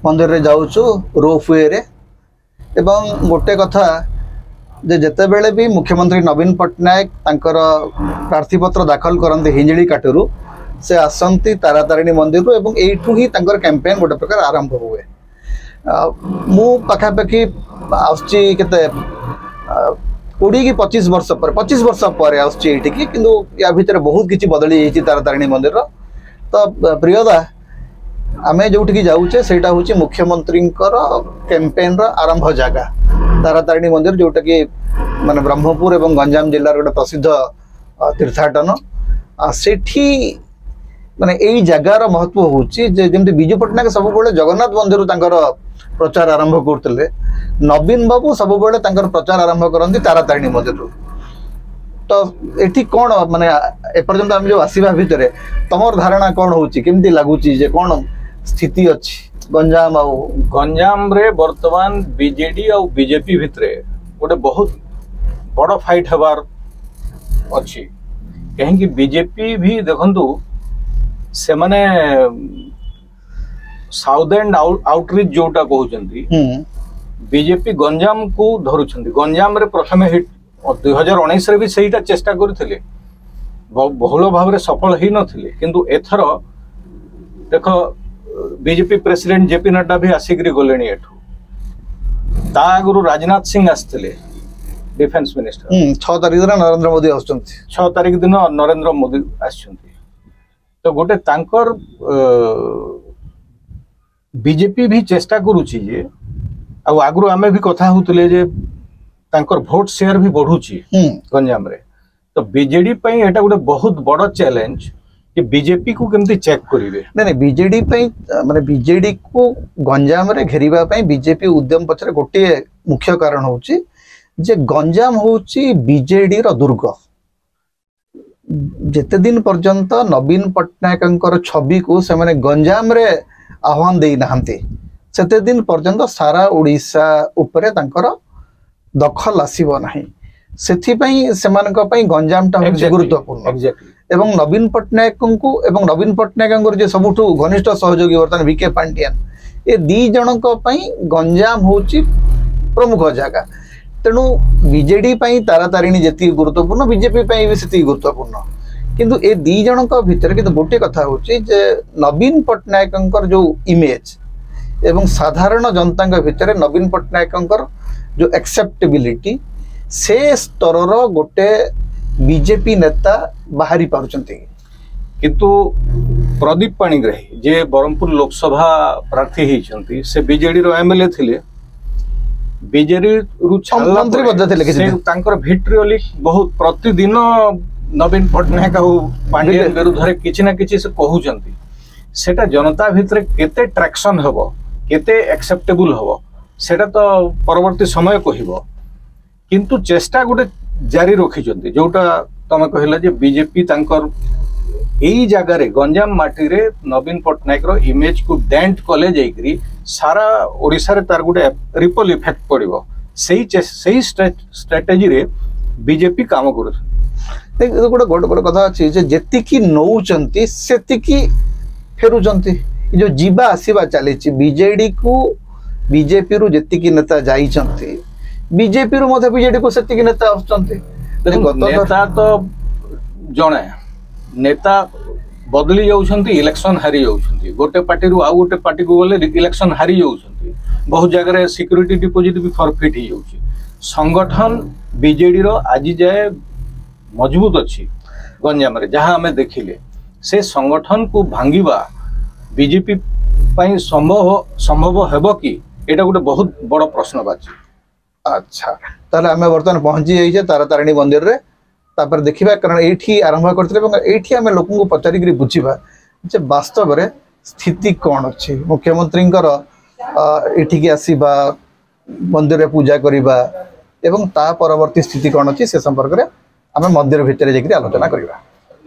मंदिर रे जाऊचु रोपवे रे एवं गोटे कथा जे जेते बेले भी मुख्यमंत्री नवीन पट्टनायक तांकर प्रार्थीपत्र दाखल करते हिंजड़ी काटरू से आसती तारातारिणी मंदिर रू एवं एठू ही तांकर कैंपेन गोटे प्रकार आरंभ हुए मु पाखापाखि आसची केते 20 कि 25 वर्ष पर 25 वर्ष पर आसची एठिकी किंतु या भितर बहुत किछि बदली जाइछि तारातारिणी मंदिर रो तो प्रियदा आमे जोठी जाऊचे सेटा होची मुख्यमंत्री कैंपेन रो आरंभ जगह तारातारिणी मंदिर जोटा कि माने ब्रह्मपुर एवं गंजाम जिल्लार गोटे प्रसिद्ध तीर्थाटन सेठी माने एई जगार महत्व होची जे जेमति बिजू पट्टनायक सब बेले जगन्नाथ मंदिर तांकर प्रचार आरंभ करतले नवीन बाबू सब बेले तांकर प्रचार आरंभ करंती तारातारिणी मंदिर तो एठी कोन माने ए पर्यंत हम जो आसीबा भितरे तमर धारणा कोन होची केमति लागुची जे कोन स्थिति अछि गंजाम रे वर्तमान बीजेडी और बीजेपी भितरे गोटे बहुत बड़ फाइट हबार अछि कहीं बीजेपी भी देखंतु से माने साउथ एंड आउटरीच जोटा कहउचंती बीजेपी गंजाम को धरुचंती गंजाम रे प्रथमे हिट 2019 रे भी सेहीटा चेष्टा करथिले बहुल भाव रे सफल ही नथिले किंतु एथर देखो बीजेपी प्रेसिडेंट जेपी नड्डा भी आसिक गले एठू ता आगु राजनाथ सिंह आसते डिफेंस मिनिस्टर 6 तारिख दिन नरेंद्र मोदी आसुचंती 6 तारिख दिन नरेंद्र मोदी आसुचंती तो गोटे तांकर बीजेपी भी चेष्टा करूची जे आ आगु आमे भी कथा होतले जे तांकर वोट शेयर भी बढ़ुची गंजाम रे तो बीजेडी पई एटा गोटे बहुत बड़ चैलेंज कि बीजेपी को केमती चेक करिवे नहीं बीजेडी पई माने बीजेडी को गंजाम रे घेरिबा पई बीजेपी उद्यम पछरे गोटे मुख्य कारण होची जे गंजाम होची बीजेडी रो दुर्ग जेते दिन पर्यंत नवीन पट्टनायकंकर छवि को से माने गंजाम रे आह्वान देई नाहंती सेते दिन पर्यंत सारा ओडिसा उपरे तांकर दखल आसीबो नाही सेथि पई सेमानक पई गंजाम टा गुरुत्वपूर्ण एवं नवीन पट्टनायक को एवं नवीन पट्टनायक जे सबुठु घनिष्ठ सहयोगी वर्तमान वीके पांड्यान ए दी जनक पई गंजाम होची प्रमुख जगह तेणु बीजेडी पई तारातारिणी जेति गुरुत्वपूर्ण बीजेपी पई भी सेति गुरुत्वपूर्ण किंतु ए दी जनक भितर किंतु गोटे कथा होची जे नवीन पट्टनायकंकर जो इमेज एवं साधारण जनता भितर नवीन पट्टनायकंकर जो एक्सेप्टेबिलिटी से स्तर गोटे बीजेपी नेता बाहरी पारुचंती किंतु प्रदीप पाणिग्राही जे बरहमपुर लोकसभा प्रार्थी होइचंती से बीजेडी रो एमएलए थिले बीजेडी रु मंत्री बद्ध थिले से तांकर भिट्रियोली बहुत प्रतिदिन नवीन पट्टनायक आ पांड्यान विरुद्ध रे किछि ना किछि से कहउचंती सेटा जनता भितर केते ट्रैक्शन हबो केते एक्सेप्टेबल हबो सेटा तो परवर्ती समय कहिबो किंतु चेष्टा गोटे जारी रखिचंती जोटा तमे कहला जे बीजेपी तांकर एई जगह रे गंजाम माटी रे नवीन पट्टनायक रो इमेज को डेंट कले जाईकरी सारा ओडिसा रे तार गोटे रिपल इफेक्ट पड़िबो सही स्ट्रेटजी रे बीजेपी काम करथि गोटे गोटे बड़ कथा अछि जे जेतिकी नौचंती सेतिकी फेरुचंती जो जीवा आसीबा चलीछि बीजेडी को बीजेपी रु जेतिकी नेता जाईचंती बीजेपी रु मधे बीजेडी को सेतिकी नेता आछंती नेता तो जणे नेता बदली जाउछंती इलेक्शन हारी जाउछंती गोटे पार्टी रु आ गोटे पार्टी को गले इलेक्शन हारी जाउछंती बहुत जगह रे सिक्योरिटी डिपॉजिट भी फॉरफिट ही जाउछि संगठन बीजेडी रो आज जाए मजबूत अछि गंजाम रे जहां हमें देखिले से संगठन को भांगीबा बीजेपी पई संभव हेबो कि एटा गोटे बहुत बड़ प्रश्नवाची अच्छा ताले हमें वर्तमान पहुंची जाइए तारातारिणी मंदिर रे तापर देखिबा कारण एठी आरंभ करथिले एवं एठी हमें लोकन को पचारि करी बुझिबा जे वास्तव रे स्थिति कोन अछि मुख्यमंत्रींकर एठी के आसीबा मंदिर रे पूजा करिबा एवं ता परवर्ती स्थिति कोन अछि से संपर्क रे हमें मंदिर भितर जेकरी आलोचना करिबा।